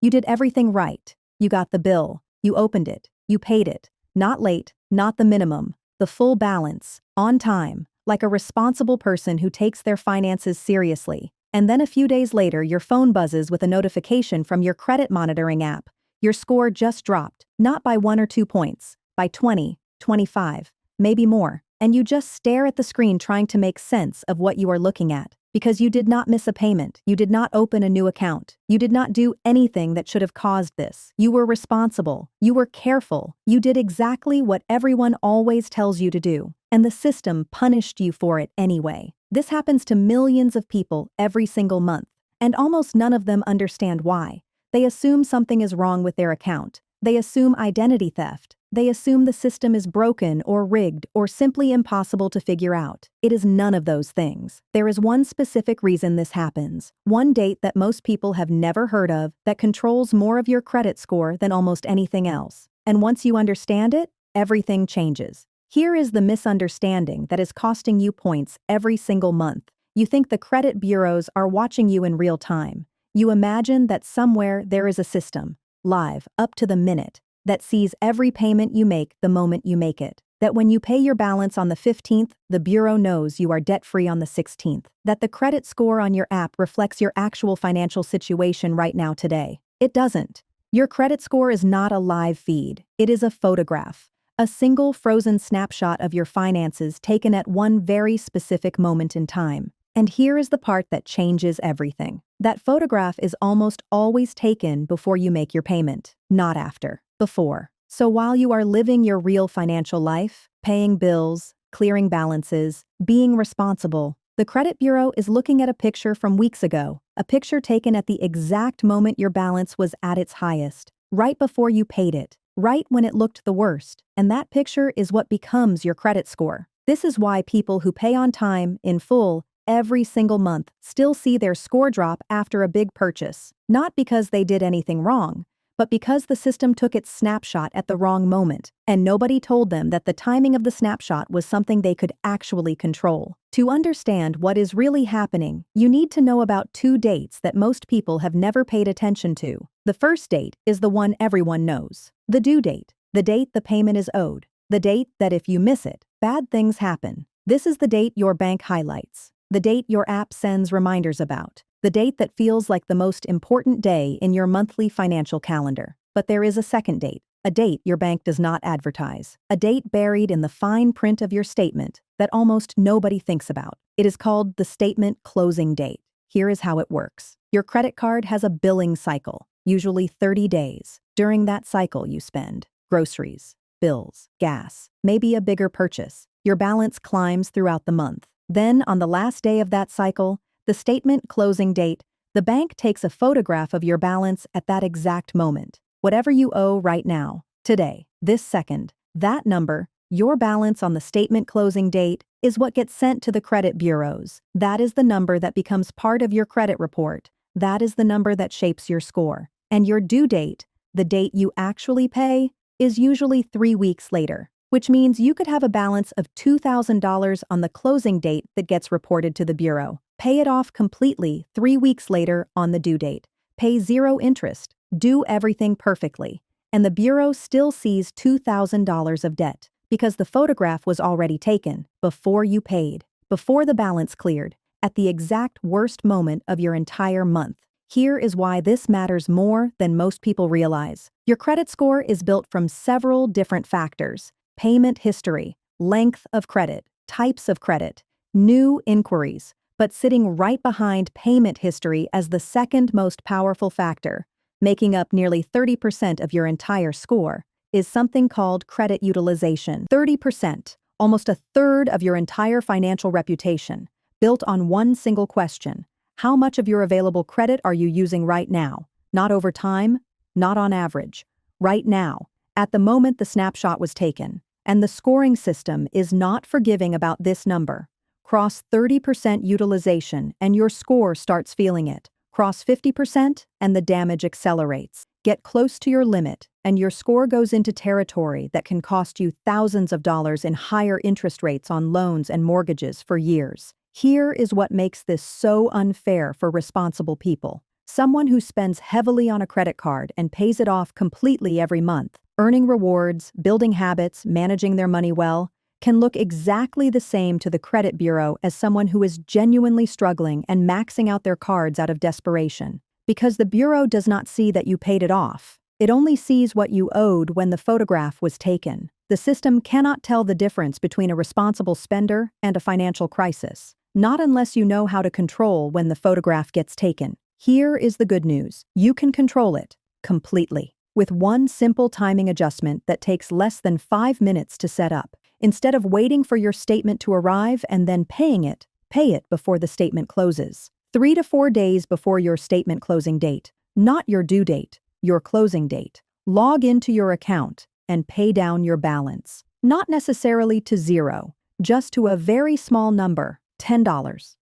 You did everything right. You got the bill. You opened it. You paid it. Not late, not the minimum, the full balance, on time, like a responsible person who takes their finances seriously. And then a few days later, your phone buzzes with a notification from your credit monitoring app. Your score just dropped, not by 1 or 2 points, by 20, 25, maybe more. And you just stare at the screen trying to make sense of what you are looking at. Because you did not miss a payment, you did not open a new account, you did not do anything that should have caused this. You were responsible, you were careful, you did exactly what everyone always tells you to do, and the system punished you for it anyway. This happens to millions of people every single month, and almost none of them understand why. They assume something is wrong with their account. They assume identity theft. They assume the system is broken or rigged or simply impossible to figure out. It is none of those things. There is one specific reason this happens, one date that most people have never heard of that controls more of your credit score than almost anything else. And once you understand it, everything changes. Here is the misunderstanding that is costing you points every single month. You think the credit bureaus are watching you in real time. You imagine that somewhere there is a system, live, up to the minute, that sees every payment you make the moment you make it. That when you pay your balance on the 15th, the bureau knows you are debt-free on the 16th. That the credit score on your app reflects your actual financial situation right now today. It doesn't. Your credit score is not a live feed. It is a photograph. A single frozen snapshot of your finances taken at one very specific moment in time. And here is the part that changes everything. That photograph is almost always taken before you make your payment, not after. Before. So while you are living your real financial life, paying bills, clearing balances, being responsible, the credit bureau is looking at a picture from weeks ago, a picture taken at the exact moment your balance was at its highest, right before you paid it, right when it looked the worst, and that picture is what becomes your credit score. This is why people who pay on time, in full, every single month still see their score drop after a big purchase, not because they did anything wrong, but because the system took its snapshot at the wrong moment, and nobody told them that the timing of the snapshot was something they could actually control. To understand what is really happening, you need to know about 2 dates that most people have never paid attention to. The first date is the one everyone knows. The due date, the date the payment is owed, the date that if you miss it, bad things happen. This is the date your bank highlights, the date your app sends reminders about. The date that feels like the most important day in your monthly financial calendar. But there is a second date, a date your bank does not advertise, a date buried in the fine print of your statement that almost nobody thinks about. It is called the statement closing date. Here is how it works. Your credit card has a billing cycle, usually 30 days. During that cycle, you spend groceries, bills, gas, maybe a bigger purchase. Your balance climbs throughout the month. Then, on the last day of that cycle, the statement closing date, the bank takes a photograph of your balance at that exact moment. Whatever you owe right now, today, this second, that number, your balance on the statement closing date, is what gets sent to the credit bureaus. That is the number that becomes part of your credit report. That is the number that shapes your score. And your due date, the date you actually pay, is usually 3 weeks later, which means you could have a balance of $2,000 on the closing date that gets reported to the bureau. Pay it off completely 3 weeks later on the due date. Pay 0 interest. Do everything perfectly. And the bureau still sees $2,000 of debt because the photograph was already taken before you paid, before the balance cleared, at the exact worst moment of your entire month. Here is why this matters more than most people realize. Your credit score is built from several different factors: payment history, length of credit, types of credit, new inquiries. But sitting right behind payment history as the second most powerful factor, making up nearly 30% of your entire score, is something called credit utilization. 30%, almost a third of your entire financial reputation, built on one single question: how much of your available credit are you using right now? Not over time, not on average. Right now, at the moment the snapshot was taken. And the scoring system is not forgiving about this number. Cross 30% utilization and your score starts feeling it. Cross 50% and the damage accelerates. Get close to your limit and your score goes into territory that can cost you thousands of dollars in higher interest rates on loans and mortgages for years. Here is what makes this so unfair for responsible people. Someone who spends heavily on a credit card and pays it off completely every month, earning rewards, building habits, managing their money well, can look exactly the same to the credit bureau as someone who is genuinely struggling and maxing out their cards out of desperation. Because the bureau does not see that you paid it off. It only sees what you owed when the photograph was taken. The system cannot tell the difference between a responsible spender and a financial crisis, not unless you know how to control when the photograph gets taken. Here is the good news. You can control it completely with one simple timing adjustment that takes less than 5 minutes to set up. Instead of waiting for your statement to arrive and then paying it, pay it before the statement closes. 3 to 4 days before your statement closing date, not your due date, your closing date. Log into your account and pay down your balance. Not necessarily to zero, just to a very small number, $10,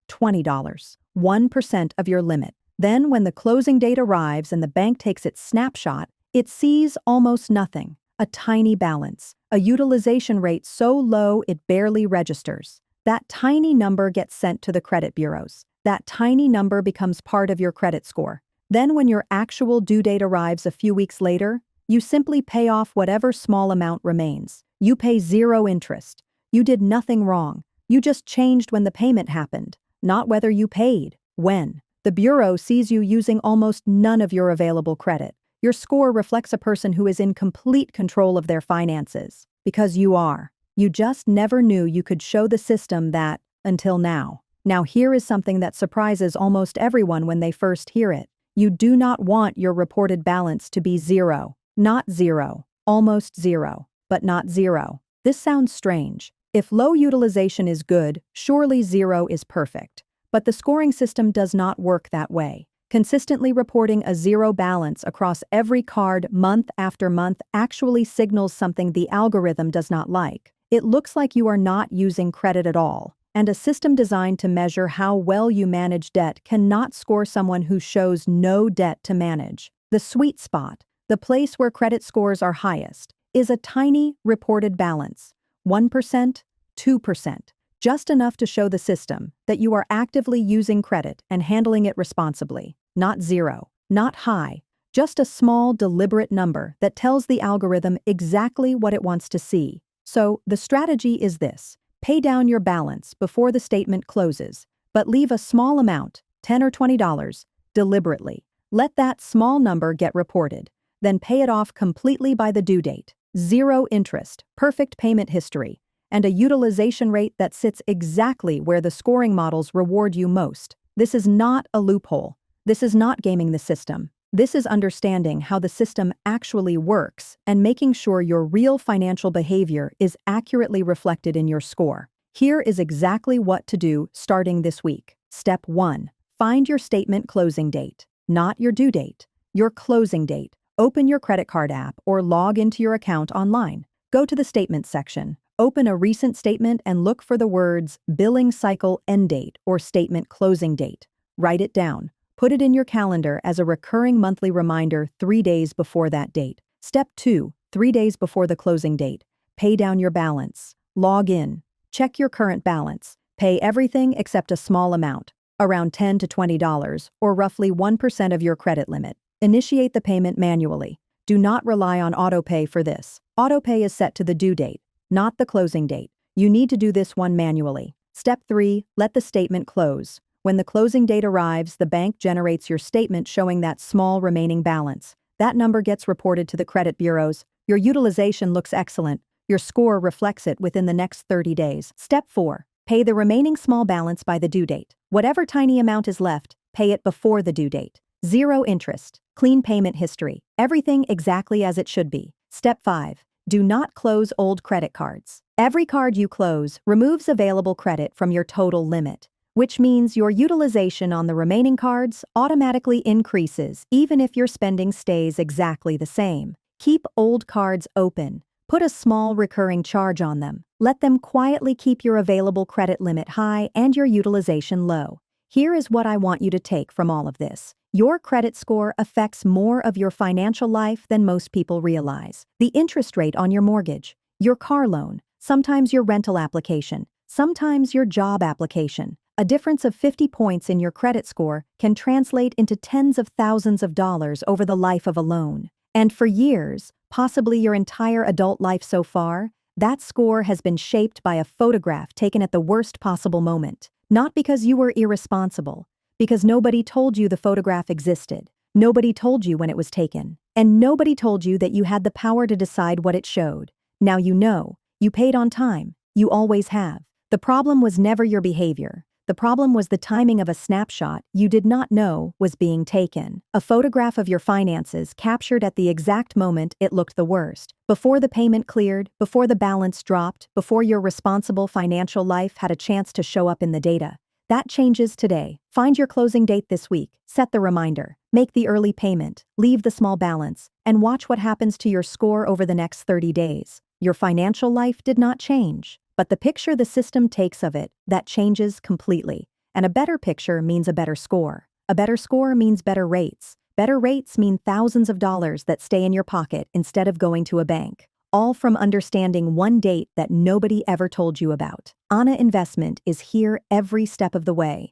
$20, 1% of your limit. Then when the closing date arrives and the bank takes its snapshot, it sees almost nothing, a tiny balance, a utilization rate so low it barely registers. That tiny number gets sent to the credit bureaus. That tiny number becomes part of your credit score. Then when your actual due date arrives a few weeks later, you simply pay off whatever small amount remains. You pay zero interest. You did nothing wrong. You just changed when the payment happened, not whether you paid. When. The bureau sees you using almost none of your available credit. Your score reflects a person who is in complete control of their finances. Because you are. You just never knew you could show the system that, until now. Now here is something that surprises almost everyone when they first hear it. You do not want your reported balance to be zero. Not zero. Almost zero. But not zero. This sounds strange. If low utilization is good, surely zero is perfect. But the scoring system does not work that way. Consistently reporting a zero balance across every card month after month actually signals something the algorithm does not like. It looks like you are not using credit at all. And a system designed to measure how well you manage debt cannot score someone who shows no debt to manage. The sweet spot, the place where credit scores are highest, is a tiny reported balance, 1%, 2%, just enough to show the system that you are actively using credit and handling it responsibly. Not zero, not high, just a small, deliberate number that tells the algorithm exactly what it wants to see. So, the strategy is this. Pay down your balance before the statement closes, but leave a small amount, $10 or $20, deliberately. Let that small number get reported, then pay it off completely by the due date. Zero interest, perfect payment history, and a utilization rate that sits exactly where the scoring models reward you most. This is not a loophole. This is not gaming the system. This is understanding how the system actually works and making sure your real financial behavior is accurately reflected in your score. Here is exactly what to do starting this week. Step 1. Find your statement closing date. Not your due date. Your closing date. Open your credit card app or log into your account online. Go to the Statements section. Open a recent statement and look for the words Billing Cycle End Date or Statement Closing Date. Write it down. Put it in your calendar as a recurring monthly reminder 3 days before that date. Step 2. 3 days before the closing date. Pay down your balance. Log in. Check your current balance. Pay everything except a small amount, around $10 to $20, or roughly 1% of your credit limit. Initiate the payment manually. Do not rely on autopay for this. Autopay is set to the due date, not the closing date. You need to do this one manually. Step 3. Let the statement close. When the closing date arrives, the bank generates your statement showing that small remaining balance. That number gets reported to the credit bureaus. Your utilization looks excellent. Your score reflects it within the next 30 days. Step 4. Pay the remaining small balance by the due date. Whatever tiny amount is left, pay it before the due date. Zero interest. Clean payment history. Everything exactly as it should be. Step 5. Do not close old credit cards. Every card you close removes available credit from your total limit, which means your utilization on the remaining cards automatically increases even if your spending stays exactly the same. Keep old cards open. Put a small recurring charge on them. Let them quietly keep your available credit limit high and your utilization low. Here is what I want you to take from all of this. Your credit score affects more of your financial life than most people realize. The interest rate on your mortgage, your car loan, sometimes your rental application, sometimes your job application, A difference of 50 points in your credit score can translate into tens of thousands of dollars over the life of a loan. And for years, possibly your entire adult life so far, that score has been shaped by a photograph taken at the worst possible moment. Not because you were irresponsible, because nobody told you the photograph existed. Nobody told you when it was taken. And nobody told you that you had the power to decide what it showed. Now you know. You paid on time. You always have. The problem was never your behavior. The problem was the timing of a snapshot you did not know was being taken. A photograph of your finances captured at the exact moment it looked the worst. Before the payment cleared, before the balance dropped, before your responsible financial life had a chance to show up in the data. That changes today. Find your closing date this week, set the reminder, make the early payment, leave the small balance, and watch what happens to your score over the next 30 days. Your financial life did not change, but the picture the system takes of it, that changes completely. And a better picture means a better score. A better score means better rates. Better rates mean thousands of dollars that stay in your pocket instead of going to a bank. All from understanding one date that nobody ever told you about. Anna Investment is here every step of the way.